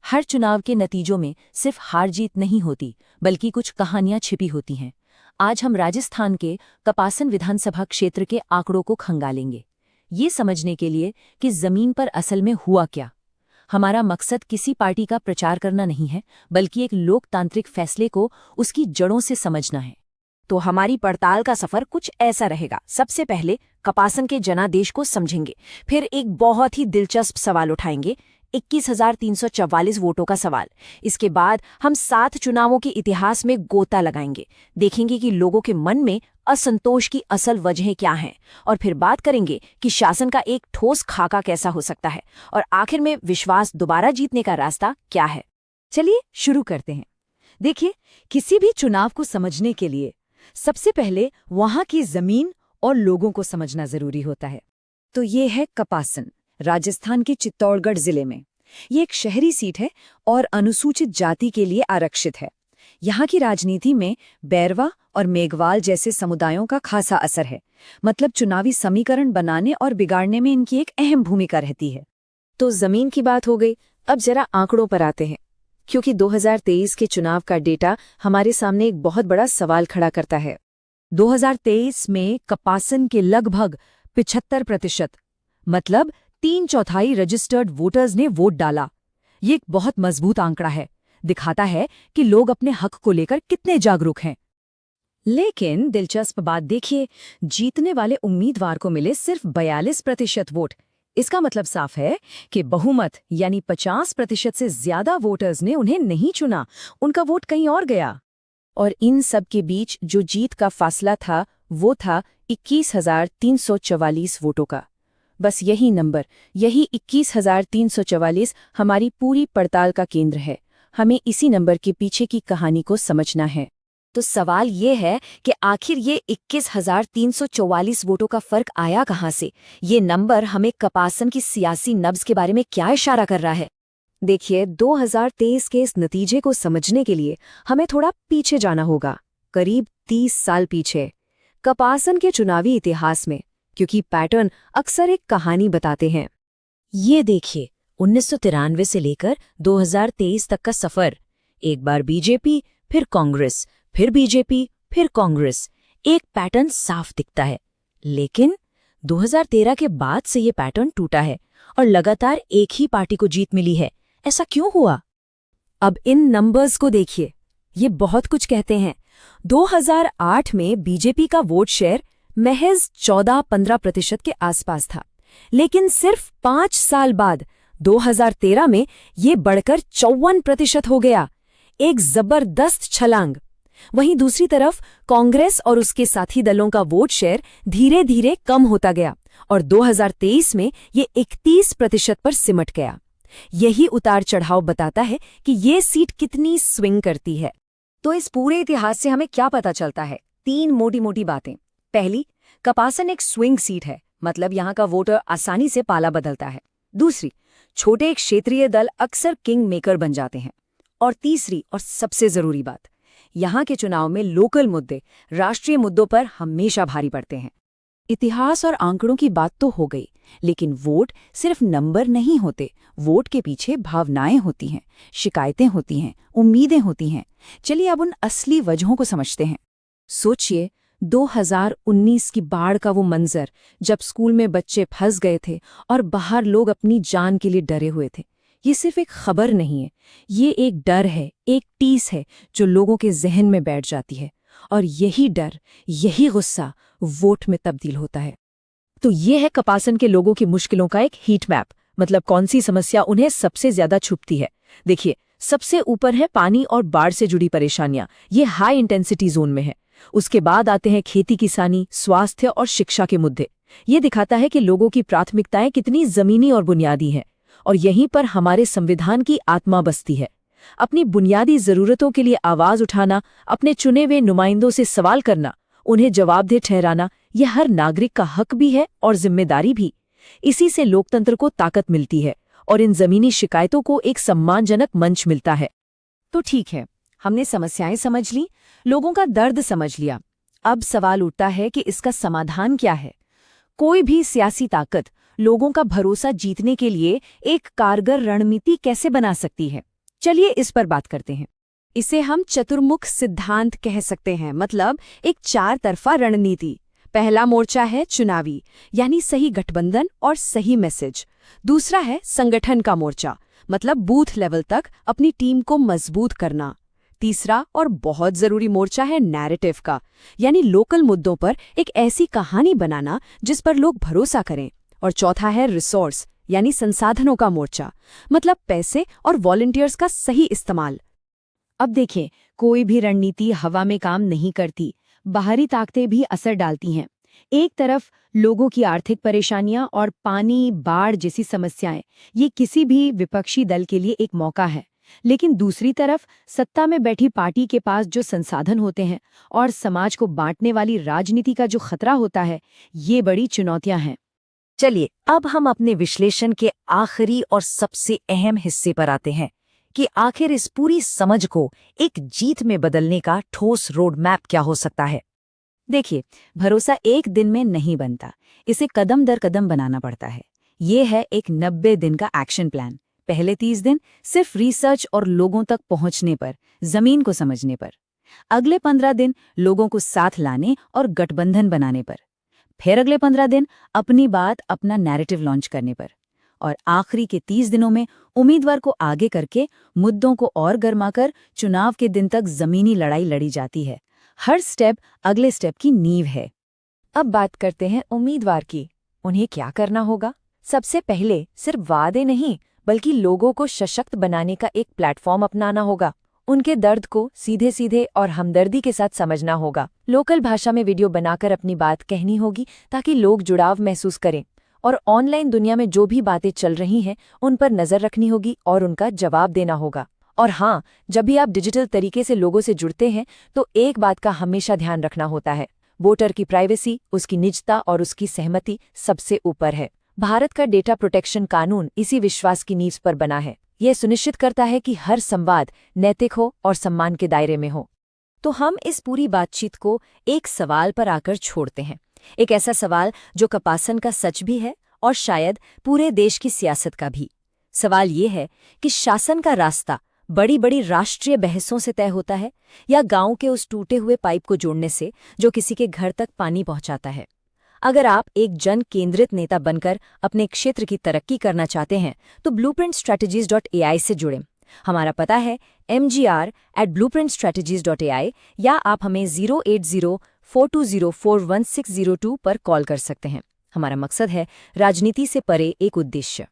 हर चुनाव के नतीजों में सिर्फ हार जीत नहीं होती, बल्कि कुछ कहानियां छिपी होती हैं। आज हम राजस्थान के कपासन विधानसभा क्षेत्र के आंकड़ों को खंगालेंगे, ये समझने के लिए कि जमीन पर असल में हुआ क्या। हमारा मकसद किसी पार्टी का प्रचार करना नहीं है, बल्कि एक लोकतांत्रिक फैसले को उसकी जड़ों से समझना है। तो हमारी पड़ताल का सफर कुछ ऐसा रहेगा। सबसे पहले कपासन के जनादेश को समझेंगे, फिर एक बहुत ही दिलचस्प सवाल उठाएंगे, 21,344 वोटों का सवाल। इसके बाद हम 7 चुनावों के इतिहास में गोता लगाएंगे, देखेंगे कि लोगों के मन में असंतोष की असल वजहें क्या हैं, और फिर बात करेंगे कि शासन का एक ठोस खाका कैसा हो सकता है, और आखिर में विश्वास दोबारा जीतने का रास्ता क्या है। चलिए शुरू करते हैं। देखिए, किसी भी चुनाव को समझने के लिए सबसे पहले वहां की जमीन और लोगों को समझना जरूरी होता है। तो ये है कपासन, राजस्थान के चित्तौड़गढ़ जिले में। ये एक शहरी सीट है और अनुसूचित जाति के लिए आरक्षित है। यहाँ की राजनीति में बैरवा और मेघवाल जैसे समुदायों का खासा असर है, मतलब चुनावी समीकरण बनाने और बिगाड़ने में इनकी एक अहम भूमिका रहती है। तो जमीन की बात हो गई, अब जरा आंकड़ों पर आते हैं, क्योंकि 2023 के चुनाव का डेटा हमारे सामने एक बहुत बड़ा सवाल खड़ा करता है। 2023 में कपासन के लगभग 75%, मतलब 3/4 रजिस्टर्ड वोटर्स ने वोट डाला। ये एक बहुत मजबूत आंकड़ा है, दिखाता है कि लोग अपने हक को लेकर कितने जागरूक हैं। लेकिन दिलचस्प बात देखिए, जीतने वाले उम्मीदवार को मिले सिर्फ 42% वोट। इसका मतलब साफ है कि बहुमत यानी 50% से ज्यादा वोटर्स ने उन्हें नहीं चुना, उनका वोट कहीं और गया। और इन सब के बीच जो जीत का फासला था, वो था 21,344 वोटों का। बस यही नंबर, यही 21,344 हमारी पूरी पड़ताल का केंद्र है। हमें इसी नंबर के पीछे की कहानी को समझना है। तो सवाल ये है कि आखिर ये 21,344 वोटों का फर्क आया कहाँ से? ये नंबर हमें कपासन की सियासी नब्ज के बारे में क्या इशारा कर रहा है? देखिए, 2023 के इस नतीजे को समझने के लिए हमें थोड़ा पीछे जाना होगा, करीब 30 साल पीछे, कपासन के चुनावी इतिहास में, क्योंकि पैटर्न अक्सर एक कहानी बताते हैं। ये देखिए, 1993 से लेकर 2023 तक का सफर। एक बार बीजेपी, फिर कांग्रेस, फिर बीजेपी, फिर कांग्रेस। एक पैटर्न साफ दिखता है। लेकिन 2013 के बाद से ये पैटर्न टूटा है और लगातार एक ही पार्टी को जीत मिली है। ऐसा क्यों हुआ? अब इन नंबर्स को देखिए, ये बहुत कुछ कहते हैं। 2008 में बीजेपी का वोट शेयर महज 14-15% के आसपास था, लेकिन सिर्फ 5 साल बाद 2013 में ये बढ़कर 54% हो गया। एक जबरदस्त छलांग। वहीं दूसरी तरफ कांग्रेस और उसके साथी दलों का वोट शेयर धीरे धीरे कम होता गया और 2023 में ये 31% पर सिमट गया। यही उतार चढ़ाव बताता है कि ये सीट कितनी स्विंग करती है। तो इस पूरे इतिहास से हमें क्या पता चलता है? 3 मोटी मोटी बातें। पहली, कपासन एक स्विंग सीट है, मतलब यहाँ का वोटर आसानी से पाला बदलता है। दूसरी, छोटे क्षेत्रीय दल अक्सर किंग मेकर बन जाते हैं। और तीसरी और सबसे जरूरी बात, यहाँ के चुनाव में लोकल मुद्दे राष्ट्रीय मुद्दों पर हमेशा भारी पड़ते हैं। इतिहास और आंकड़ों की बात तो हो गई, लेकिन वोट सिर्फ नंबर नहीं होते। वोट के पीछे भावनाएं होती हैं, शिकायतें होती हैं, उम्मीदें होती हैं। चलिए अब उन असली वजहों को समझते हैं। सोचिए, 2019 की बाढ़ का वो मंजर, जब स्कूल में बच्चे फंस गए थे और बाहर लोग अपनी जान के लिए डरे हुए थे। ये सिर्फ एक खबर नहीं है, ये एक डर है, एक टीस है जो लोगों के जहन में बैठ जाती है, और यही डर, यही गुस्सा वोट में तब्दील होता है। तो ये है कपासन के लोगों की मुश्किलों का एक हीट मैप, मतलब कौन सी समस्या उन्हें सबसे ज्यादा छुपती है। देखिए, सबसे ऊपर है पानी और बाढ़ से जुड़ी परेशानियां, ये हाई इंटेंसिटी जोन में है। उसके बाद आते हैं खेती किसानी, स्वास्थ्य और शिक्षा के मुद्दे। ये दिखाता है कि लोगों की प्राथमिकताएं कितनी जमीनी और बुनियादी हैं, और यहीं पर हमारे संविधान की आत्मा बसती है। अपनी बुनियादी जरूरतों के लिए आवाज उठाना, अपने चुने हुए नुमाइंदों से सवाल करना, उन्हें जवाबदेह ठहराना, यह हर नागरिक का हक भी है और जिम्मेदारी भी। इसी से लोकतंत्र को ताकत मिलती है और इन जमीनी शिकायतों को एक सम्मानजनक मंच मिलता है। तो ठीक है, हमने समस्याएं समझ ली, लोगों का दर्द समझ लिया। अब सवाल उठता है कि इसका समाधान क्या है। कोई भी सियासी ताकत लोगों का भरोसा जीतने के लिए एक कारगर रणनीति कैसे बना सकती है? चलिए इस पर बात करते हैं। इसे हम चतुर्मुख सिद्धांत कह सकते हैं, मतलब एक 4 तरफा रणनीति। पहला मोर्चा है चुनावी, यानी सही गठबंधन और सही मैसेज। दूसरा है संगठन का मोर्चा, मतलब बूथ लेवल तक अपनी टीम को मजबूत करना। तीसरा और बहुत जरूरी मोर्चा है नैरेटिव का, यानी लोकल मुद्दों पर एक ऐसी कहानी बनाना जिस पर लोग भरोसा करें। और चौथा है रिसोर्स, यानी संसाधनों का मोर्चा, मतलब पैसे और वॉलंटियर्स का सही इस्तेमाल। अब देखें, कोई भी रणनीति हवा में काम नहीं करती, बाहरी ताकतें भी असर डालती हैं। एक तरफ लोगों की आर्थिक परेशानियां और पानी, बाढ़ जैसी समस्याएं, ये किसी भी विपक्षी दल के लिए एक मौका है। लेकिन दूसरी तरफ सत्ता में बैठी पार्टी के पास जो संसाधन होते हैं और समाज को बांटने वाली राजनीति का जो खतरा होता है, ये बड़ी चुनौतियां हैं। चलिए अब हम अपने विश्लेषण के आखिरी और सबसे अहम हिस्से पर आते हैं कि आखिर इस पूरी समझ को एक जीत में बदलने का ठोस रोड मैप क्या हो सकता है। देखिए, भरोसा एक दिन में नहीं बनता, इसे कदम दर कदम बनाना पड़ता है। ये है एक 90 दिन का एक्शन प्लान। पहले 30 दिन सिर्फ रिसर्च और लोगों तक पहुंचने पर, जमीन को समझने पर। अगले 15 दिन लोगों को साथ लाने और गठबंधन बनाने पर। फिर अगले 15 दिन अपनी बात, अपना नैरेटिव लॉन्च करने पर। और आखिरी के 30 दिनों में उम्मीदवार को आगे करके, मुद्दों को और गर्माकर चुनाव के दिन तक जमीनी लड़ाई लड़ी जाती है। हर स्टेप अगले स्टेप की नींव है। अब बात करते हैं उम्मीदवार की। उन्हें क्या करना होगा? सबसे पहले सिर्फ वादे नहीं, बल्कि लोगों को सशक्त बनाने का एक प्लेटफॉर्म अपनाना होगा। उनके दर्द को सीधे सीधे और हमदर्दी के साथ समझना होगा। लोकल भाषा में वीडियो बनाकर अपनी बात कहनी होगी ताकि लोग जुड़ाव महसूस करें। और ऑनलाइन दुनिया में जो भी बातें चल रही हैं, उन पर नज़र रखनी होगी और उनका जवाब देना होगा। और हाँ, जब भी आप डिजिटल तरीके से लोगों से जुड़ते हैं तो एक बात का हमेशा ध्यान रखना होता है, वोटर की प्राइवेसी, उसकी निजता और उसकी सहमति सबसे ऊपर है। भारत का डेटा प्रोटेक्शन कानून इसी विश्वास की नींव पर बना है। यह सुनिश्चित करता है कि हर संवाद नैतिक हो और सम्मान के दायरे में हो। तो हम इस पूरी बातचीत को एक सवाल पर आकर छोड़ते हैं, एक ऐसा सवाल जो कपासन का सच भी है और शायद पूरे देश की सियासत का भी। सवाल ये है कि शासन का रास्ता बड़ी बड़ी राष्ट्रीय बहसों से तय होता है या गांव के उस टूटे हुए पाइप को जोड़ने से जो किसी के घर तक पानी पहुंचाता है। अगर आप एक जन केंद्रित नेता बनकर अपने क्षेत्र की तरक्की करना चाहते हैं तो blueprintstrategies.ai से जुड़ें। हमारा पता है mgr@blueprintstrategies.ai, या आप हमें 08042041602 पर कॉल कर सकते हैं। हमारा मकसद है राजनीति से परे एक उद्देश्य।